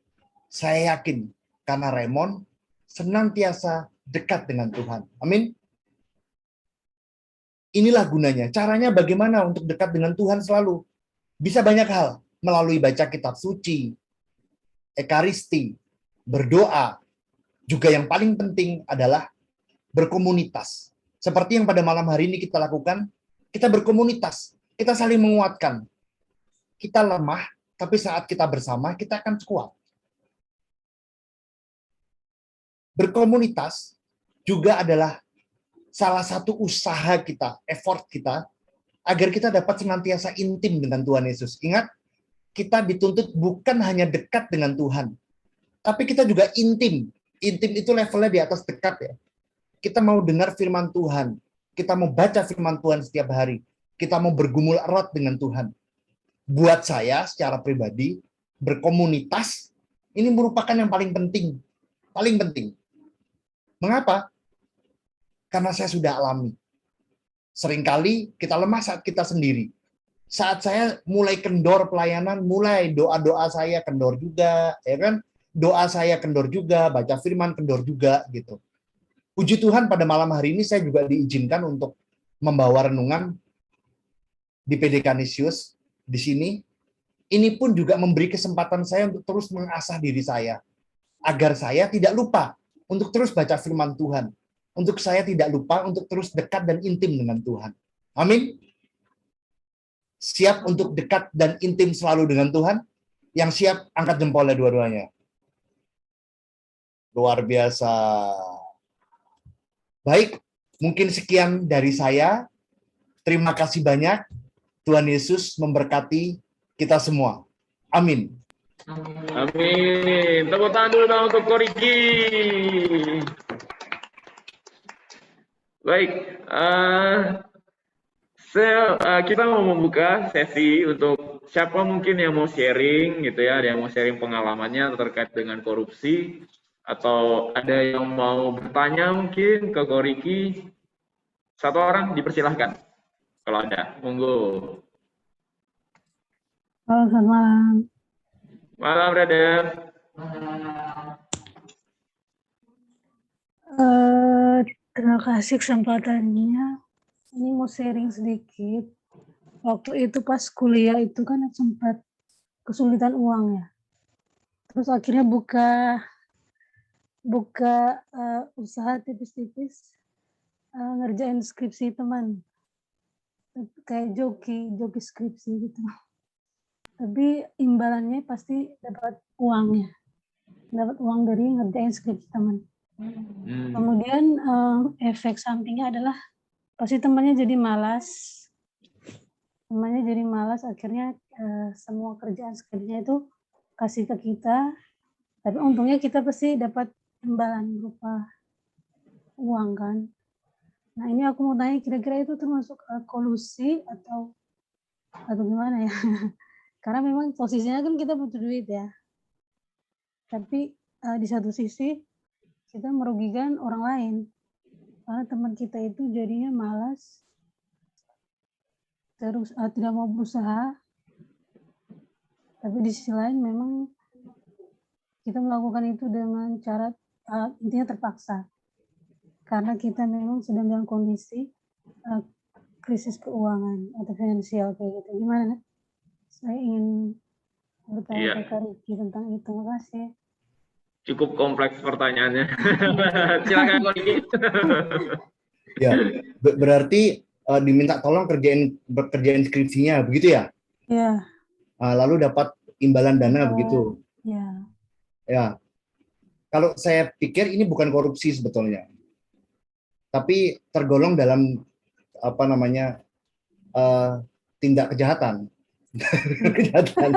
Speaker 1: Saya yakin karena Raymond senantiasa dekat dengan Tuhan. Amin. Inilah gunanya. Caranya bagaimana untuk dekat dengan Tuhan selalu? Bisa banyak hal. Melalui baca kitab suci, ekaristi, berdoa. Juga yang paling penting adalah berkomunitas. Seperti yang pada malam hari ini kita lakukan, kita berkomunitas. Kita saling menguatkan. Kita lemah, tapi saat kita bersama, kita akan kuat. Berkomunitas juga adalah salah satu usaha kita, effort kita, agar kita dapat senantiasa intim dengan Tuhan Yesus. Ingat, kita dituntut bukan hanya dekat dengan Tuhan, tapi kita juga intim. Intim itu levelnya di atas dekat ya. Kita mau dengar firman Tuhan, kita mau baca firman Tuhan setiap hari, kita mau bergumul erat dengan Tuhan. Buat saya secara pribadi, berkomunitas ini merupakan yang paling penting. Paling penting. Mengapa? Karena saya sudah alami. Seringkali kita lemah saat kita sendiri. Saat saya mulai kendor pelayanan, mulai doa-doa saya kendor juga, ya kan? Doa saya kendor juga, baca firman kendor juga, gitu. Puji Tuhan pada malam hari ini saya juga diizinkan untuk membawa renungan di PD Canisius di sini. Ini pun juga memberi kesempatan saya untuk terus mengasah diri saya, agar saya tidak lupa untuk terus baca firman Tuhan. Untuk saya tidak lupa untuk terus dekat dan intim dengan Tuhan. Amin. Siap untuk dekat dan intim selalu dengan Tuhan? Yang siap, angkat jempolnya dua-duanya. Luar biasa. Baik, mungkin sekian dari saya. Terima kasih banyak. Tuhan Yesus memberkati kita semua. Amin.
Speaker 2: Amin. Tepuk tangan dulu dong untuk Koriki. Baik, kita mau membuka sesi untuk siapa mungkin yang mau sharing gitu ya, ada yang mau sharing pengalamannya terkait dengan korupsi, atau ada yang mau bertanya mungkin ke Koriki. Satu orang dipersilahkan kalau ada, monggo.
Speaker 7: Halo, selamat malam.
Speaker 2: Malam, brother.
Speaker 7: Terima kasih kesempatannya. Ini mau sharing sedikit. Waktu itu pas kuliah itu kan sempat kesulitan uang ya. Terus akhirnya buka usaha tipis-tipis, ngerjain skripsi teman. Kayak joki skripsi gitu. Tapi imbalannya pasti dapat uangnya. Dapat uang dari ngerjain skripsi teman. Kemudian efek sampingnya adalah pasti temannya jadi malas. Akhirnya semua kerjaan skripsinya itu kasih ke kita. Tapi untungnya kita pasti dapat imbalan berupa uang kan. Nah ini aku mau tanya, kira-kira itu termasuk kolusi atau gimana ya? Karena memang posisinya kan kita butuh duit ya. Tapi di satu sisi kita merugikan orang lain. Karena teman kita itu jadinya malas, terus tidak mau berusaha, Tapi di sisi lain memang kita melakukan itu dengan cara intinya terpaksa. Karena kita memang sedang dalam kondisi krisis keuangan atau finansial kayak gitu. Gimana? Saya ingin bertanya ke Ricky tentang itu. Makasih.
Speaker 2: Cukup kompleks pertanyaannya. Silakan Ko Riki.
Speaker 1: Ya, berarti diminta tolong kerjain skripsinya, begitu ya?
Speaker 7: Ya,
Speaker 1: Lalu dapat imbalan dana, begitu.
Speaker 7: ya.
Speaker 1: Ya, kalau saya pikir ini bukan korupsi sebetulnya, tapi tergolong dalam apa namanya tindak kejahatan. Kejahatan.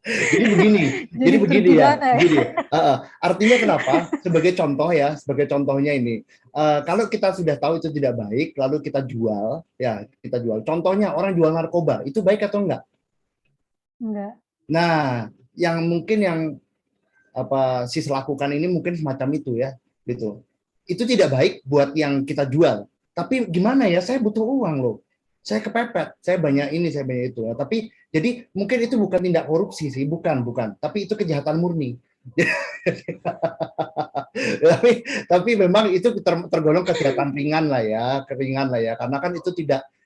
Speaker 1: Jadi begini ya. Artinya kenapa? Sebagai contoh ya, sebagai contohnya ini, kalau kita sudah tahu itu tidak baik, lalu kita jual, ya kita jual. Contohnya orang jual narkoba, itu baik atau enggak?
Speaker 7: Enggak.
Speaker 1: Nah, yang sis lakukan ini mungkin semacam itu ya, gitu. Itu tidak baik buat yang kita jual. Tapi gimana ya? Saya butuh uang loh. Saya kepepet, saya banyak ini, saya banyak itu. Tapi jadi mungkin itu bukan tindak korupsi sih, bukan. Tapi itu kejahatan murni. tapi memang itu tergolong kejahatan ringan lah ya, karena kan itu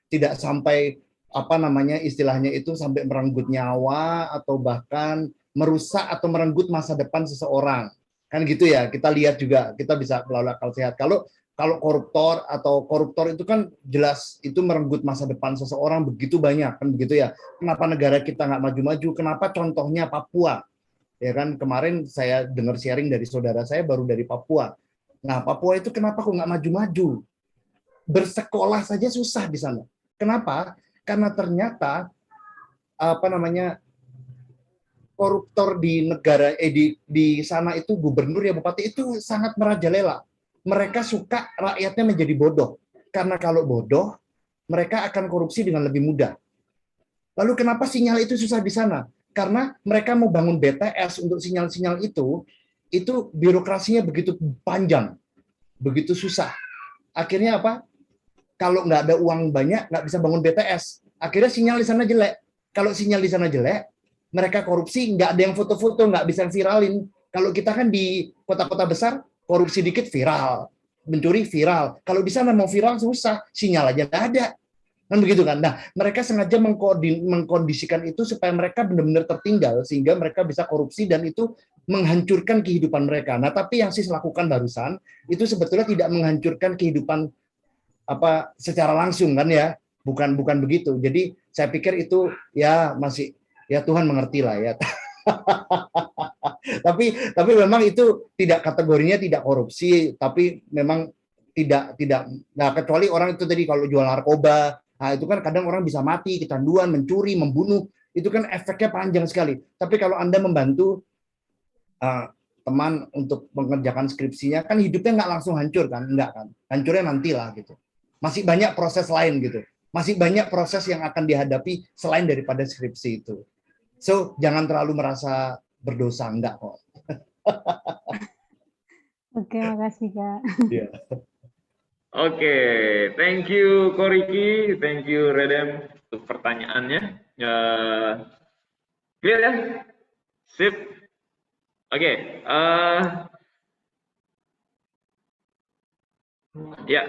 Speaker 1: tidak sampai apa namanya istilahnya itu sampai merenggut nyawa atau bahkan merusak atau merenggut masa depan seseorang. Kan gitu ya, kita lihat juga, kita bisa melalui akal sehat. Kalau koruptor itu kan jelas itu merenggut masa depan seseorang begitu banyak, kan begitu ya. Kenapa negara kita nggak maju-maju? Kenapa contohnya Papua? Ya kan, kemarin saya dengar sharing dari saudara saya baru dari Papua. Nah, Papua itu kenapa kok nggak maju-maju? Bersekolah saja susah di sana. Kenapa? Karena ternyata apa namanya koruptor di negara di sana itu gubernur ya bupati itu sangat merajalela. Mereka suka rakyatnya menjadi bodoh. Karena kalau bodoh, mereka akan korupsi dengan lebih mudah. Lalu kenapa sinyal itu susah di sana? Karena mereka mau bangun BTS untuk sinyal-sinyal itu birokrasinya begitu panjang, begitu susah. Akhirnya apa? Kalau nggak ada uang banyak, nggak bisa bangun BTS. Akhirnya sinyal di sana jelek. Kalau sinyal di sana jelek, mereka korupsi, nggak ada yang foto-foto, nggak bisa viralin. Kalau kita kan di kota-kota besar, korupsi dikit viral, mencuri viral. Kalau di sana mau viral susah, sinyal aja nggak ada. Kan begitu kan? Nah, mereka sengaja mengkondisikan itu supaya mereka benar-benar tertinggal sehingga mereka bisa korupsi dan itu menghancurkan kehidupan mereka. Nah, tapi yang sis lakukan barusan itu sebetulnya tidak menghancurkan kehidupan apa secara langsung kan ya? Bukan begitu. Jadi saya pikir itu ya masih ya Tuhan mengerti lah ya. tapi memang itu tidak kategorinya tidak korupsi, tapi memang tidak nah kecuali orang itu tadi kalau jual narkoba, nah itu kan kadang orang bisa mati kecanduan, mencuri, membunuh, itu kan efeknya panjang sekali. Tapi kalau Anda membantu teman untuk mengerjakan skripsinya, kan hidupnya nggak langsung hancur kan, enggak kan, hancurnya nantilah gitu. Masih banyak proses lain gitu, masih banyak proses yang akan dihadapi selain daripada skripsi itu. So jangan terlalu merasa berdosa, enggak kok.
Speaker 7: Oke, makasih Kak.
Speaker 1: Yeah.
Speaker 2: Oke, thank you Ko Riki, thank you Redem untuk pertanyaannya. Clear ya? Sip. Oke, ya.